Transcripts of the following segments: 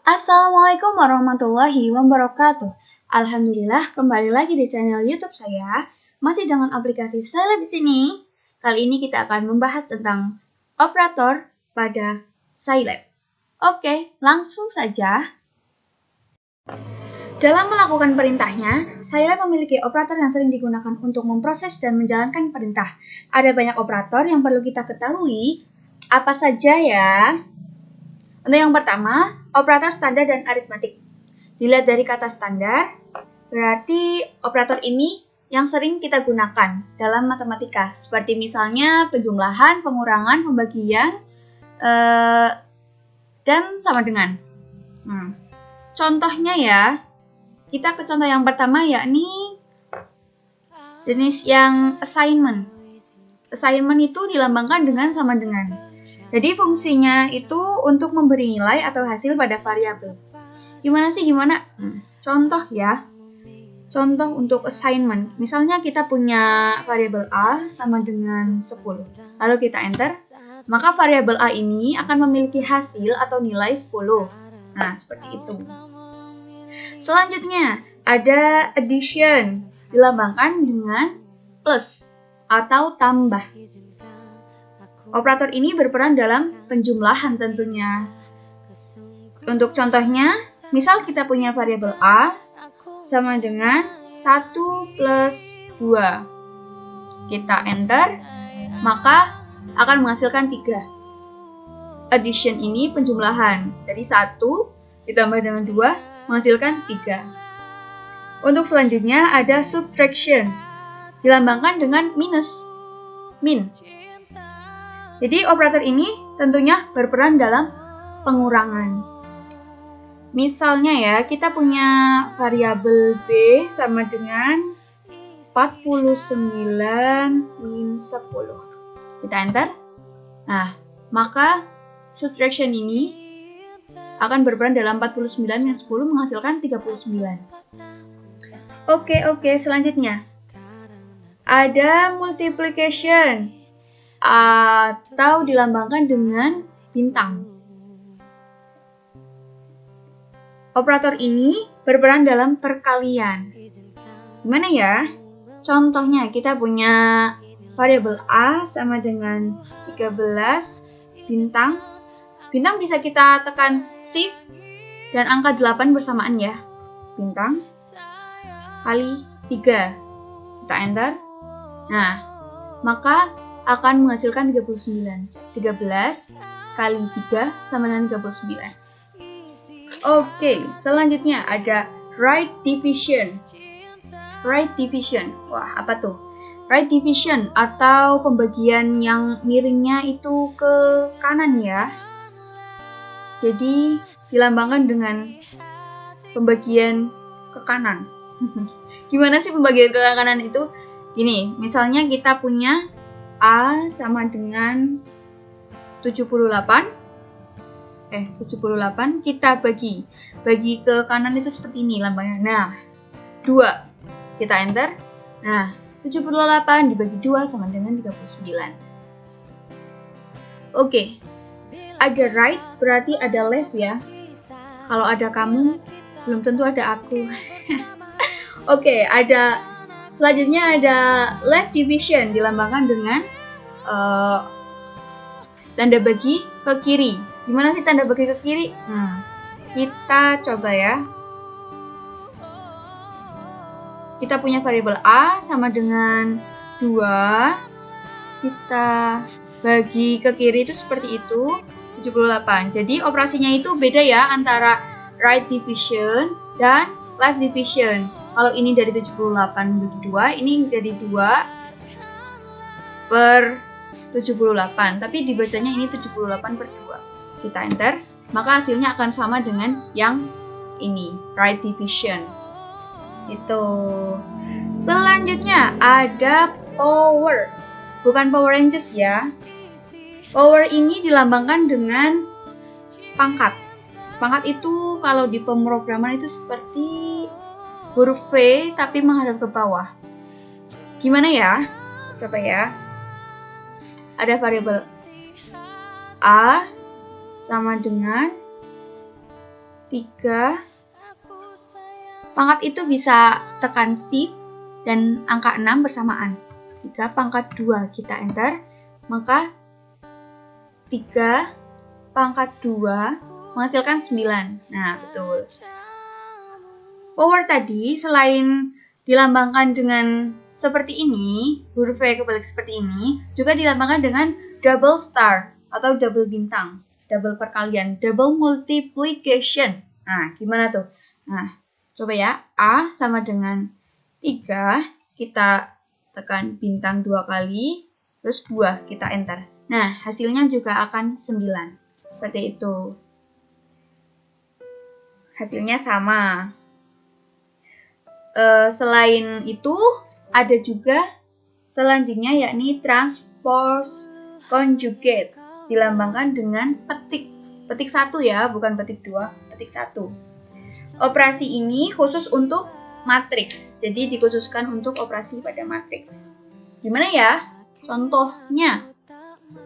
Assalamualaikum warahmatullahi wabarakatuh. Alhamdulillah kembali lagi di channel YouTube saya, masih dengan aplikasi Scilab di sini. Kali ini kita akan membahas tentang operator pada Scilab. Oke, langsung saja. Dalam melakukan perintahnya, Scilab memiliki operator yang sering digunakan untuk memproses dan menjalankan perintah. Ada banyak operator yang perlu kita ketahui. Apa saja ya? Untuk yang pertama, operator standar dan aritmatik. Dilihat dari kata standar, berarti operator ini yang sering kita gunakan dalam matematika. Seperti misalnya penjumlahan, pengurangan, pembagian, dan sama dengan. Contohnya ya, kita ke contoh yang pertama yakni jenis yang assignment. Assignment itu dilambangkan dengan sama dengan. Jadi fungsinya itu untuk memberi nilai atau hasil pada variabel. Gimana? Contoh ya. Contoh untuk assignment. Misalnya kita punya variabel A sama dengan 10. Lalu kita enter. Maka variabel A ini akan memiliki hasil atau nilai 10. Nah, seperti itu. Selanjutnya, ada addition. Dilambangkan dengan plus atau tambah. Operator ini berperan dalam penjumlahan tentunya. Untuk contohnya, misal kita punya variabel A sama dengan 1 plus 2. Kita enter, maka akan menghasilkan 3. Addition ini penjumlahan. Jadi 1 ditambah dengan 2 menghasilkan 3. Untuk selanjutnya ada subtraction. Dilambangkan dengan minus, min. Jadi operator ini tentunya berperan dalam pengurangan. Misalnya ya, kita punya variabel B sama dengan 49 min 10. Kita enter. Nah, maka subtraction ini akan berperan dalam 49 min 10 menghasilkan 39. Oke, selanjutnya. Ada multiplication atau dilambangkan dengan bintang. Operator ini berperan dalam perkalian. Gimana ya? Contohnya kita punya variabel A sama dengan 13 bintang. Bintang bisa kita tekan shift dan angka 8 bersamaan ya. Bintang kali 3. Kita enter. Nah, maka akan menghasilkan 39. 13 kali 3 sama dengan 39. Oke, selanjutnya ada right division. Right division. Wah, apa tuh? Right division atau pembagian yang miringnya itu ke kanan ya. Jadi dilambangkan dengan pembagian ke kanan. Gimana sih pembagian ke kanan itu? Gini, misalnya kita punya A sama dengan 78, kita bagi ke kanan itu seperti ini lambangnya. Nah, 2, kita enter. Nah, 78 dibagi 2 sama dengan 39. Oke, ada right berarti ada left ya. Kalau ada kamu, belum tentu ada aku. Oke, selanjutnya ada left division dilambangkan dengan tanda bagi ke kiri. Gimana sih tanda bagi ke kiri? Kita coba ya. Kita punya variabel A sama dengan 2. Kita bagi ke kiri itu seperti itu, 78. Jadi operasinya itu beda ya antara right division dan left division. Kalau ini dari 78 bagi 2, ini dari 2 per 78. Tapi dibacanya ini 78 per 2. Kita enter, maka hasilnya akan sama dengan yang ini, right division. Itu. Selanjutnya ada power. Bukan Power Rangers ya. Power ini dilambangkan dengan pangkat. Pangkat itu kalau di pemrograman itu seperti huruf V tapi menghadap ke bawah. Gimana ya? Coba ya. Ada variabel A sama dengan 3. Pangkat itu bisa tekan shift dan angka 6 bersamaan. 3 pangkat 2 kita enter, maka 3 pangkat 2 menghasilkan 9. Nah, betul. Power tadi selain dilambangkan dengan seperti ini, huruf V kebalik seperti ini, juga dilambangkan dengan double star atau double bintang, double perkalian, double multiplication. Nah, gimana tuh? Nah, coba ya, A sama dengan 3, kita tekan bintang 2 kali, terus 2 kita enter. Nah, hasilnya juga akan 9. Seperti itu. Hasilnya sama. Selain itu, ada juga selanjutnya yakni transpose conjugate. Dilambangkan dengan petik. Petik 1 ya, bukan petik 2, petik 1. Operasi ini khusus untuk matriks. Jadi dikhususkan untuk operasi pada matriks. Gimana ya? Contohnya,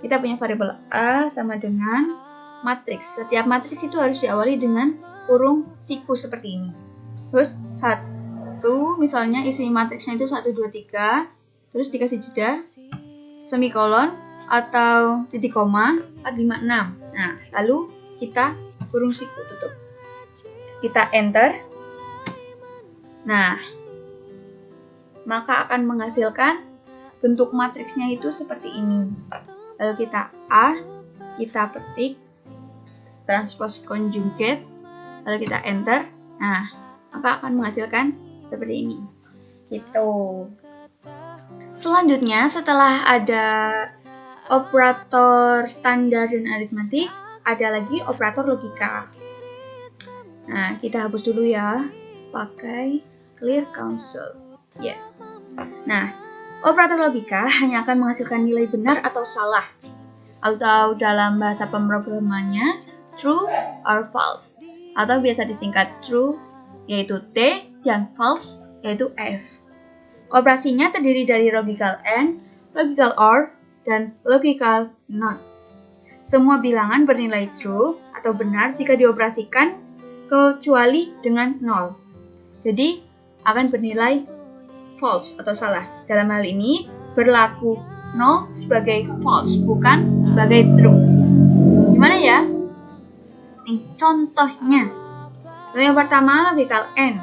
kita punya variabel A sama dengan matriks. Setiap matriks itu harus diawali dengan kurung siku seperti ini. Terus 1, misalnya isi matriksnya itu 1, 2, 3, terus dikasih jeda, semikolon, atau titik koma, 4, 5, 6. Nah, lalu kita kurung siku tutup. Kita enter. Nah, maka akan menghasilkan bentuk matriksnya itu seperti ini. Lalu kita A, kita petik, transpose conjugate, lalu kita enter. Nah, maka akan menghasilkan seperti ini. Gitu. Selanjutnya, setelah ada operator standar dan aritmatik, ada lagi operator logika. Nah, kita hapus dulu ya, pakai clear console. Yes. Nah, operator logika hanya akan menghasilkan nilai benar atau salah, atau dalam bahasa pemrogramannya true or false, atau biasa disingkat true yaitu T dan false yaitu F. Operasinya terdiri dari logical AND, logical OR, dan logical NOT. Semua bilangan bernilai true atau benar jika dioperasikan kecuali dengan 0. Jadi akan bernilai false atau salah. Dalam hal ini berlaku 0 sebagai false, bukan sebagai true. Gimana ya? Nih, contohnya. Yang pertama, logical AND.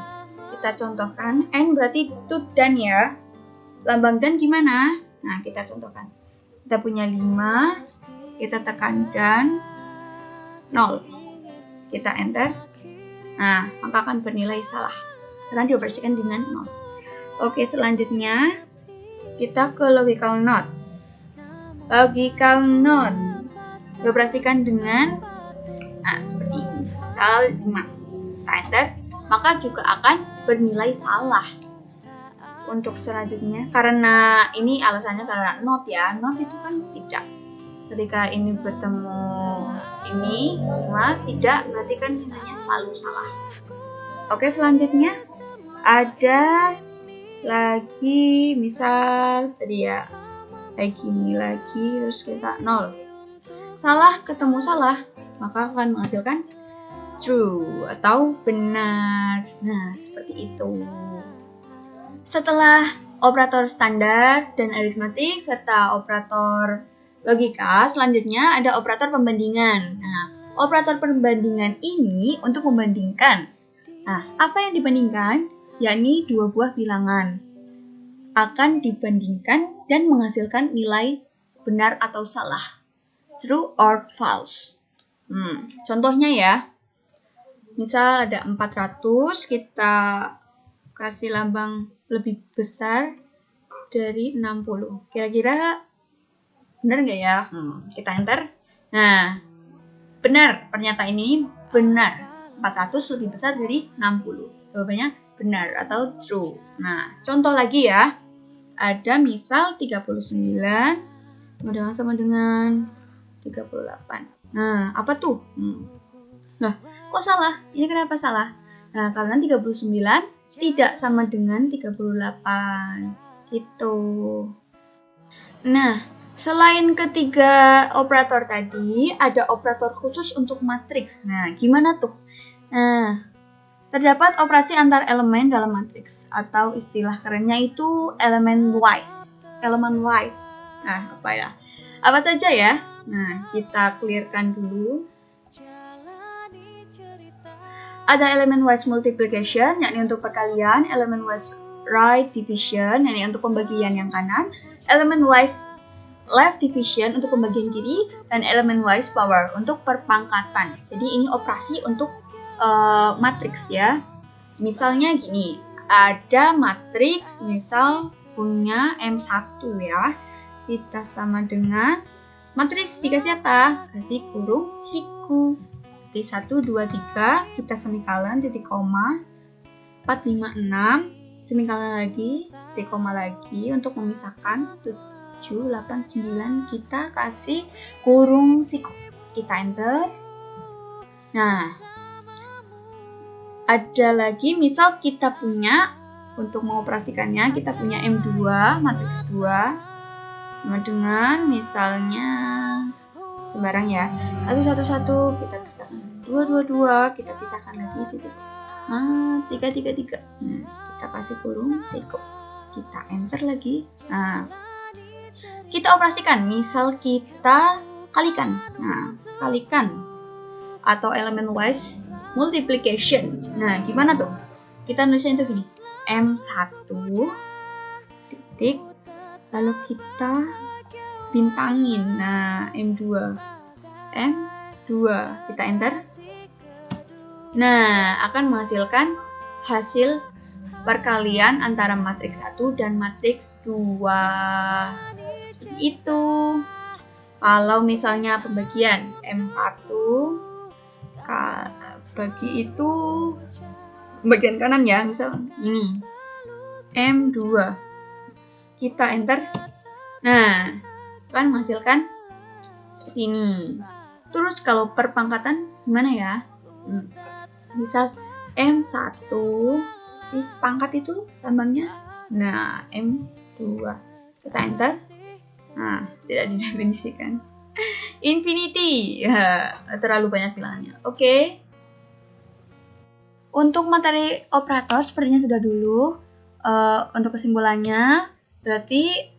Kita contohkan, AND berarti itu dan ya. Lambang dan gimana? Nah, kita contohkan. Kita punya 5, kita tekan dan 0. Kita enter. Nah, maka akan bernilai salah, karena dioperasikan dengan 0. Oke, selanjutnya kita ke logical NOT. Logical NOT dioperasikan dengan seperti ini. Misal 5. Kita enter, maka juga akan bernilai salah. Untuk selanjutnya, karena ini alasannya karena NOT ya. NOT itu kan tidak. Ketika ini bertemu ini, 5, tidak, berarti kan nilainya selalu salah. Oke, selanjutnya ada lagi, misal tadi ya, kayak gini lagi, terus kita 0. Salah ketemu salah, maka akan menghasilkan true atau benar. Nah, seperti itu. Setelah operator standar dan aritmatik serta operator logika, selanjutnya ada operator pembandingan. Nah, operator pembandingan ini untuk membandingkan. Nah, apa yang dibandingkan? Yakni dua buah bilangan akan dibandingkan dan menghasilkan nilai benar atau salah, true or false. Contohnya ya, misal ada 400, kita kasih lambang lebih besar dari 60. Kira-kira benar nggak ya? Kita enter. Nah, benar. Pernyataan ini benar. 400 lebih besar dari 60. Jawabannya benar atau true. Nah, contoh lagi ya. Ada misal 39 sama dengan 38. Nah, apa tuh? Nah, kok salah? Ini kenapa salah? Nah, karena 39 tidak sama dengan 38. Gitu. Nah, selain ketiga operator tadi, ada operator khusus untuk matriks. Nah, gimana tuh? Nah, terdapat operasi antar elemen dalam matriks atau istilah kerennya itu elemen wise. Elemen wise. Nah, apa ya? Apa saja ya? Nah, kita clearkan dulu. Ada elemen wise multiplication, yakni untuk perkalian, elemen wise right division, yakni untuk pembagian yang kanan, elemen wise left division untuk pembagian kiri, dan elemen wise power untuk perpangkatan. Jadi ini operasi untuk matriks ya. Misalnya gini, ada matriks misal punya M1 ya. Kita sama dengan matriks dikasih apa? Kasih kurung siku. Jadi 1, 2, 3, kita semikolon, titik koma, 4, 5, 6, semikolon lagi, titik koma lagi, untuk memisahkan 7, 8, 9, kita kasih kurung siku. Kita enter. Nah, ada lagi misal kita punya, untuk mengoperasikannya, kita punya M2, matriks 2, sama dengan misalnya sembarang ya, 1, 1, 1, kita pisahkan, 2, 2, 2, kita pisahkan lagi titik, 3, 3, 3, kita kasih kurung siku, kita enter lagi. Nah, kita operasikan, misal kita kalikan, kalikan atau elemen wise multiplication. Nah, gimana tuh? Kita nulisnya itu gini, M1 titik, lalu kita bintangin, nah M2, kita enter. Nah, akan menghasilkan hasil perkalian antara matriks 1 dan matriks 2. Itu kalau misalnya pembagian M1 bagi itu bagian kanan ya, misal ini M2, kita enter. Nah, akan menghasilkan seperti ini. Terus kalau perpangkatan gimana ya? Misal M1 di pangkat itu lambangnya, nah M2, kita enter. Nah, tidak didefinisikan. Infinity, ya, terlalu banyak bilangannya. Oke. Untuk materi operator sepertinya sudah dulu. Untuk kesimpulannya, berarti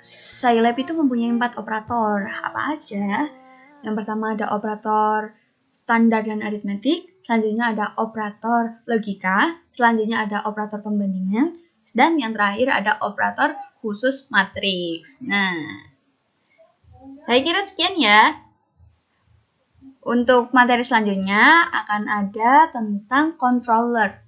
Scilab itu mempunyai 4 operator. Apa aja? Yang pertama ada operator standar dan aritmetik, selanjutnya ada operator logika, selanjutnya ada operator pembandingan, dan yang terakhir ada operator khusus matriks. Nah, saya kira sekian ya. Untuk materi selanjutnya akan ada tentang controller.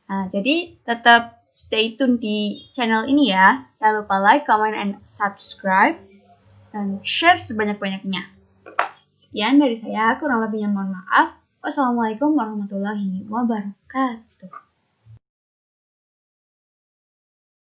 Nah, jadi tetap stay tune di channel ini ya. Jangan lupa like, comment, and subscribe, dan share sebanyak-banyaknya. Sekian dari saya, kurang lebihnya mohon maaf. Wassalamualaikum warahmatullahi wabarakatuh.